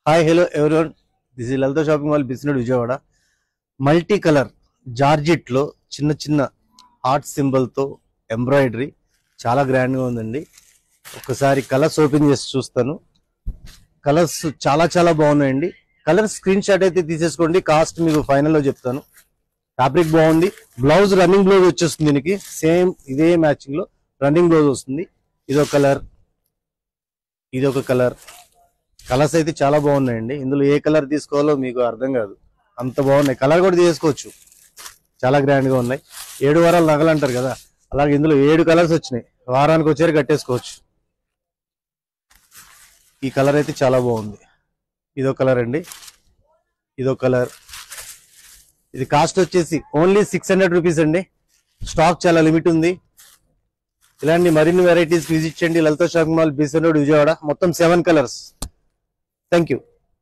Hi hello everyone, this is Lalitha shopping mall business Vijayawada. Multi colour georgette లో చిన్న చిన్న heart symbol తో embroidery చాలా గ్రాండ్ గా ఉందండి. ఒకసారి కలర్స్ ఓపెన్ చేసి చూస్తాను. కలర్స్ చాలా చాలా బాగున్నాయండి. కలర్ స్క్రీన్ షాట్ అయితే తీసేసుకోండి, కాస్ట్ మీకు ఫైనల్ లో చెప్తాను. ఫ్యాబ్రిక్ బాగుంది. బ్లౌజ్ రన్నింగ్ బ్లౌజ్ వచ్చేస్తుంది, దీనికి సేమ్ ఇదే మ్యాచింగ్ లో రన్నింగ్ బ్లౌజ్ వస్తుంది. ఇదొక కలర్, ఇదొక కలర్. కలర్స్ అయితే చాలా బాగున్నాయండి. ఇందులో ఏ కలర్ తీసుకోవాలో మీకు అర్థం కాదు, అంత బాగున్నాయి. కలర్ కూడా తీసుకోవచ్చు, చాలా గ్రాండ్ గా ఉన్నాయి. 7 వారాలు నగలు అంటారు కదా, అలాగే ఇందులో 7 కలర్స్ వచ్చినాయి. వారానికి వచ్చారు కట్టేసుకోవచ్చు. ఈ కలర్ అయితే చాలా బాగుంది. ఇదో కలర్ అండి, ఇదో కలర్. ఇది కాస్ట్ వచ్చేసి ఓన్లీ 600 రూపీస్ అండి. స్టాక్ చాలా లిమిట్ ఉంది. ఇలాంటి మరిన్ని వెరైటీస్ విజిట్ చేయండి Lalitha shopping mall, Besant road, Vijayawada. మొత్తం 7 కలర్స్. Thank you.